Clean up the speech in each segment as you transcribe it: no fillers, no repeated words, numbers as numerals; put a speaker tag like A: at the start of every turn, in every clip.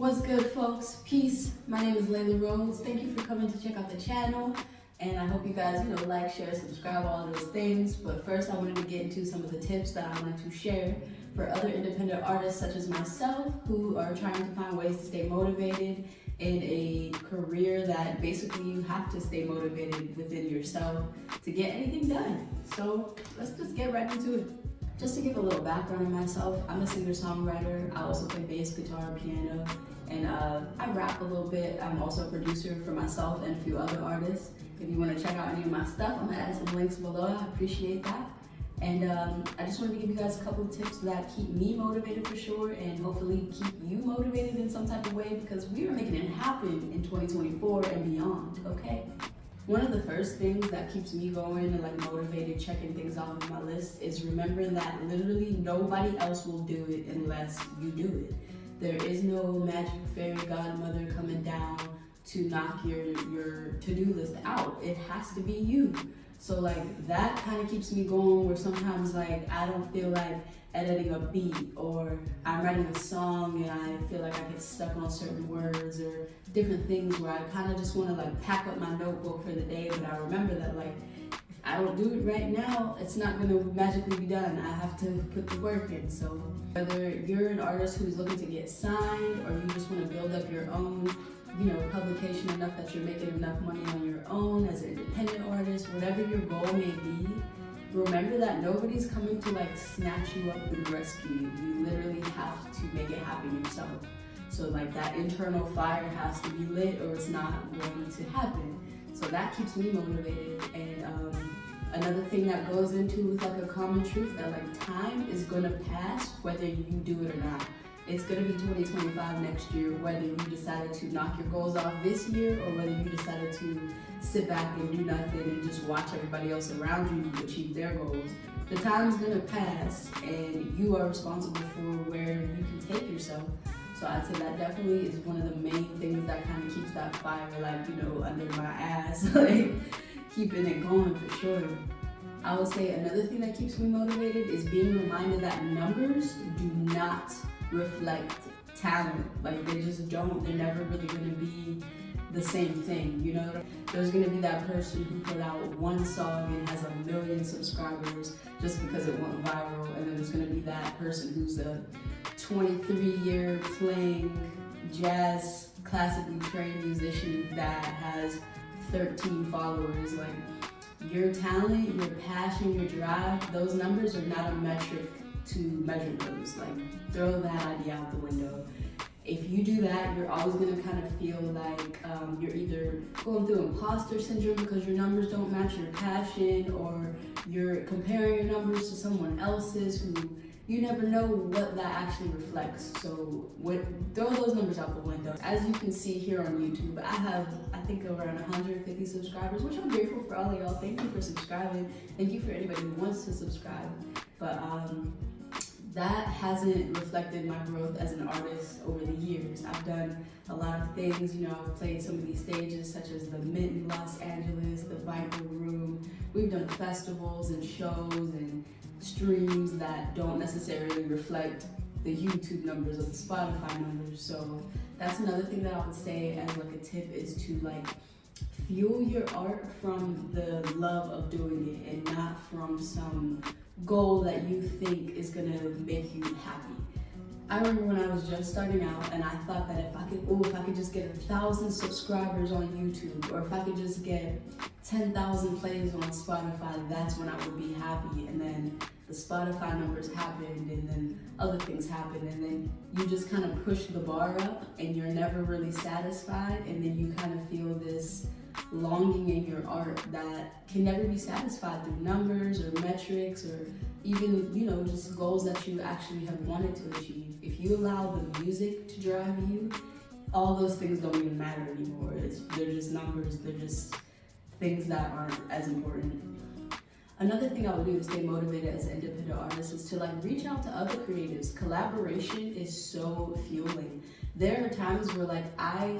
A: What's good, folks? Peace. My name is Layla Rose. Thank you for coming to check out the channel. And I hope you guys, like, share, subscribe, all those things. But first, I wanted to get into some of the tips that I wanted to share for other independent artists such as myself who are trying to find ways to stay motivated in a career that basically you have to stay motivated within yourself to get anything done. So let's just get right into it. Just to give a little background on myself, I'm a singer-songwriter. I also play bass, guitar, piano, and I rap a little bit. I'm also a producer for myself and a few other artists. If you want to check out any of my stuff, I'm gonna add some links below. I appreciate that. And I just wanted to give you guys a couple of tips that keep me motivated for sure, and hopefully keep you motivated in some type of way, because we are making it happen in 2024 and beyond, okay? One of the first things that keeps me going and like motivated, checking things off of my list, is remembering that literally nobody else will do it unless you do it. There is no magic fairy godmother coming down to knock your to-do list out. It has to be you. So like that kind of keeps me going, where sometimes like I don't feel like editing a beat, or I'm writing a song and I feel like I get stuck on certain words or different things where I kind of just want to like pack up my notebook for the day, but I remember that like if I don't do it right now, it's not going to magically be done. I have to put the work in. So whether you're an artist who's looking to get signed, or you just want to build up your own publication enough that you're making enough money on your own as an independent artist, whatever your goal may be, remember that nobody's coming to like snatch you up and rescue you. You literally have to make it happen yourself. So like that internal fire has to be lit, or it's not going to happen. So that keeps me motivated. And another thing that goes into with like a common truth, that like time is gonna pass whether you do it or not. It's gonna be 2025 next year, whether you decided to knock your goals off this year, or whether you decided to sit back and do nothing and just watch everybody else around you achieve their goals. The time's gonna pass, and you are responsible for where you can take yourself. So I'd say that definitely is one of the main things that kind of keeps that fire, like, under my ass, like keeping it going for sure. I would say another thing that keeps me motivated is being reminded that numbers do not reflect talent. Like they just don't. They're never really going to be the same thing, There's going to be that person who put out one song and has 1 million subscribers just because it went viral, and then there's going to be that person who's a 23-year playing jazz, classically trained musician that has 13 followers. Like your talent, your passion, your drive, those numbers are not a metric to measure those. Like throw that idea out the window. If you do that, you're always going to kind of feel like you're either going through imposter syndrome because your numbers don't match your passion, or you're comparing your numbers to someone else's who you never know what that actually reflects. So throw those numbers out the window. As you can see here on YouTube, I have, I think, around 150 subscribers, which I'm grateful for all of y'all. Thank you for subscribing. Thank you for anybody who wants to subscribe. But that hasn't reflected my growth as an artist over the years. I've done a lot of things, I've played some of these stages such as the Mint in Los Angeles, the Viper Room. We've done festivals and shows and streams that don't necessarily reflect the YouTube numbers or the Spotify numbers. So that's another thing that I would say as like a tip, is to like fuel your art from the love of doing it, and not from some goal that you think is gonna make you happy. I remember when I was just starting out, and I thought that if I could just get 1,000 subscribers on YouTube, or if I could just get 10,000 plays on Spotify, that's when I would be happy. And then the Spotify numbers happened, and then other things happened, and then you just kind of push the bar up, and you're never really satisfied, and then you kind of feel this longing in your art that can never be satisfied through numbers or metrics, or even just goals that you actually have wanted to achieve. If you allow the music to drive you, all those things don't even matter anymore. They're just numbers. They're just things that aren't as important. Another thing I would do to stay motivated as an independent artist is to like reach out to other creatives. Collaboration is so fueling. There are times where like I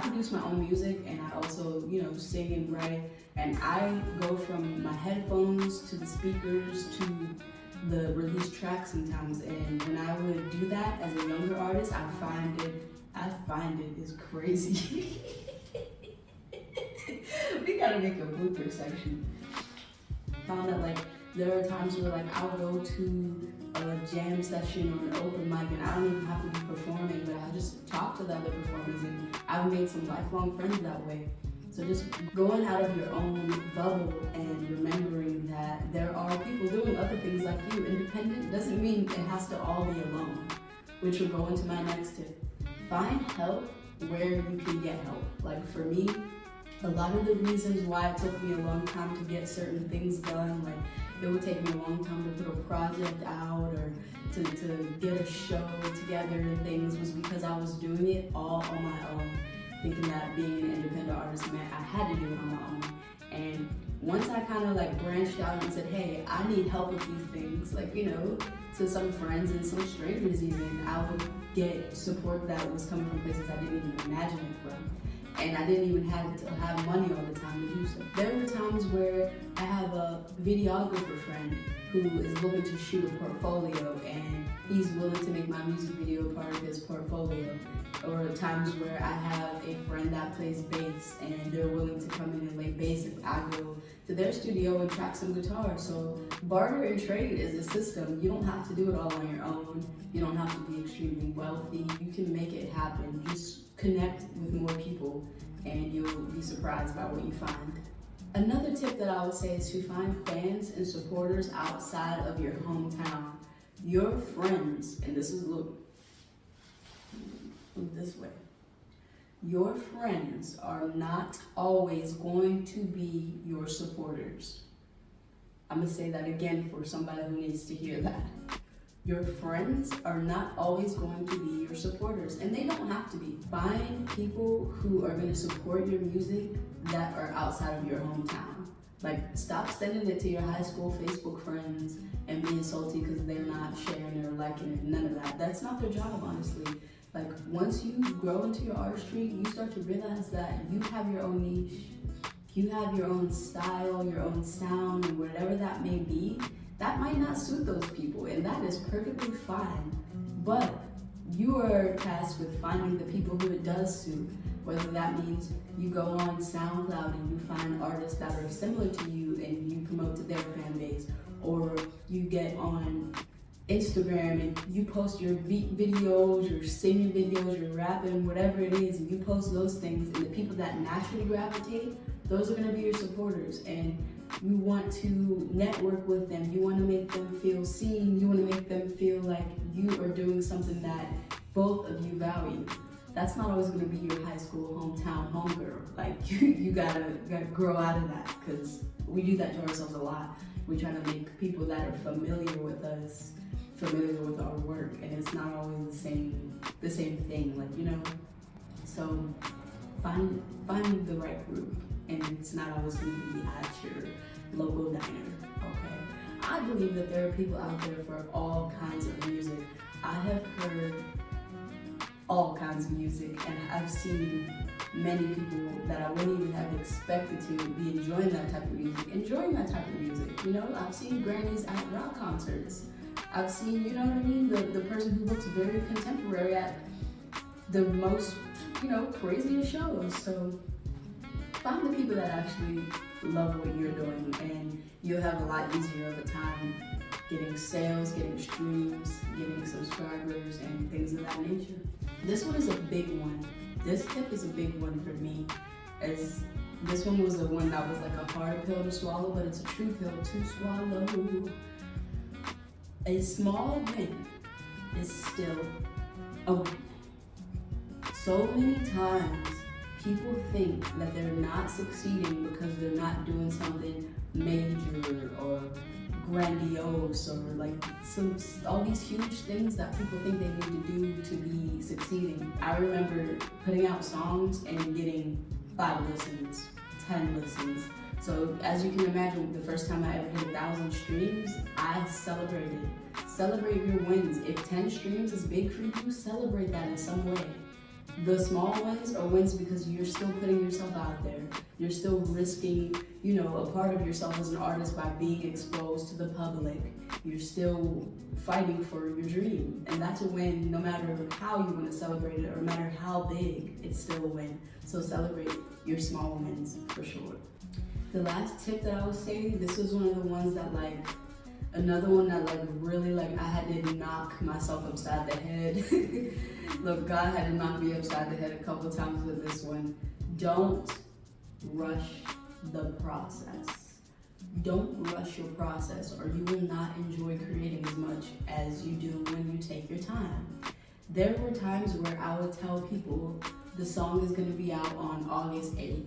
A: produce my own music, and I also sing and write, and I go from my headphones to the speakers to the release track sometimes. And when I would do that as a younger artist, I find find it is crazy. We gotta make a blooper section. Found that like there are times where like I'll go to a jam session or an open mic and I don't even have to be performing, but I just talk to the other performers and I've made some lifelong friends that way. So just going out of your own bubble and remembering that there are people doing other things like you. Independent doesn't mean it has to all be alone, which will go into my next tip. Find help where you can get help. Like for me, a lot of the reasons why it took me a long time to get certain things done, like it would take me a long time to put a project out or to get a show together and things, was because I was doing it all on my own, thinking that being an independent artist meant I had to do it on my own. And once I kind of like branched out and said, hey, I need help with these things, like, you know, to some friends and some strangers even, I would get support that was coming from places I didn't even imagine it from. And I didn't even have to have money all the time to do so. There were times where I have a videographer friend who is willing to shoot a portfolio and he's willing to make my music video part of his portfolio. Or times where I have a friend that plays bass and they're willing to come in and lay bass if I go to their studio and track some guitar. So barter and trade is a system. You don't have to do it all on your own. You don't have to be extremely wealthy. You can make it happen. Just connect with more people and you'll be surprised by what you find. Another tip that I would say is to find fans and supporters outside of your hometown. Your friends, and this is look this way. Your friends are not always going to be your supporters. I'm gonna say that again for somebody who needs to hear that. Your friends are not always going to be your supporters, and they don't have to be. Find people who are gonna support your music that are outside of your hometown. Like, stop sending it to your high school Facebook friends and being salty because they're not sharing or liking it. None of that. That's not their job, honestly. Like, once you grow into your artistry, you start to realize that you have your own niche. You have your own style, your own sound, and whatever that may be, that might not suit those people, and that is perfectly fine. But you are tasked with finding the people who it does suit, whether that means you go on SoundCloud and you find artists that are similar to you and you promote to their fan base, or you get on Instagram and you post your beat videos, your singing videos, your rapping, whatever it is, and you post those things, and the people that naturally gravitate, those are gonna be your supporters, and you want to network with them, you wanna make them feel seen, you wanna make them feel like you are doing something that both of you value. That's not always gonna be your high school hometown homegirl. Like, you gotta grow out of that, because we do that to ourselves a lot. We try to make people that are familiar with us familiar with our work, and it's not always the same thing, like, you know. So find the right group, and it's not always going to be at your local diner. Okay, I believe that there are people out there for all kinds of music. I have heard all kinds of music, and I've seen many people that I wouldn't even have expected to be enjoying that type of music, you know. I've seen grannies at rock concerts. I've seen, you know what I mean, the person who looks very contemporary at the most, you know, craziest shows. So find the people that actually love what you're doing, and you'll have a lot easier of a time getting sales, getting streams, getting subscribers, and things of that nature. This one is a big one. This tip is a big one for me, as this one was the one that was like a hard pill to swallow, but it's a true pill to swallow. A small win is still a win. So many times people think that they're not succeeding because they're not doing something major or grandiose, or like all these huge things that people think they need to do to be succeeding. I remember putting out songs and getting 5 listens, 10 listens. So as you can imagine, the first time I ever hit 1,000 streams, I celebrated. Celebrate your wins. If 10 streams is big for you, celebrate that in some way. The small wins are wins because you're still putting yourself out there. You're still risking, you know, a part of yourself as an artist by being exposed to the public. You're still fighting for your dream. And that's a win no matter how you want to celebrate it or no matter how big, it's still a win. So celebrate your small wins for sure. The last tip that I would say, this was one of the ones that another one that really I had to knock myself upside the head. Look, God had to knock me upside the head a couple times with this one. Don't rush the process. Don't rush your process or you will not enjoy creating as much as you do when you take your time. There were times where I would tell people the song is going to be out on August 8th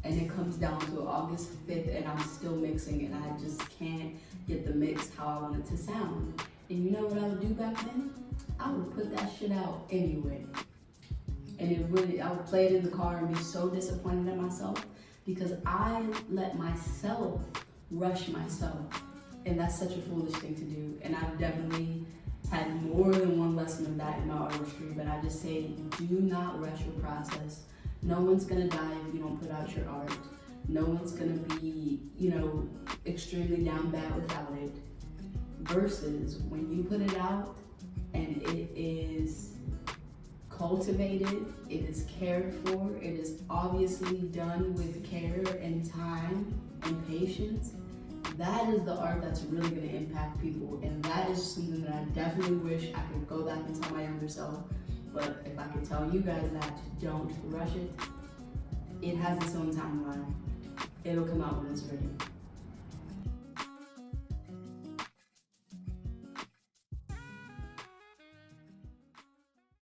A: and it comes down to August 5th and I'm still mixing and I just can't get the mix how I want it to sound. And you know what I would do back then? I would put that shit out anyway. And I would play it in the car and be so disappointed at myself because I let myself rush myself. And that's such a foolish thing to do. And I've definitely had more than one lesson of that in my artistry, but I just say, do not rush your process. No one's gonna die if you don't put out your art. No one's gonna be, extremely down bad without it. Versus when you put it out and it is cultivated, it is cared for, it is obviously done with care and time and patience, that is the art that's really going to impact people. And that is something that I definitely wish I could go back and tell my younger self. But if I could tell you guys that, don't rush it. It has its own timeline. It'll come out when it's ready.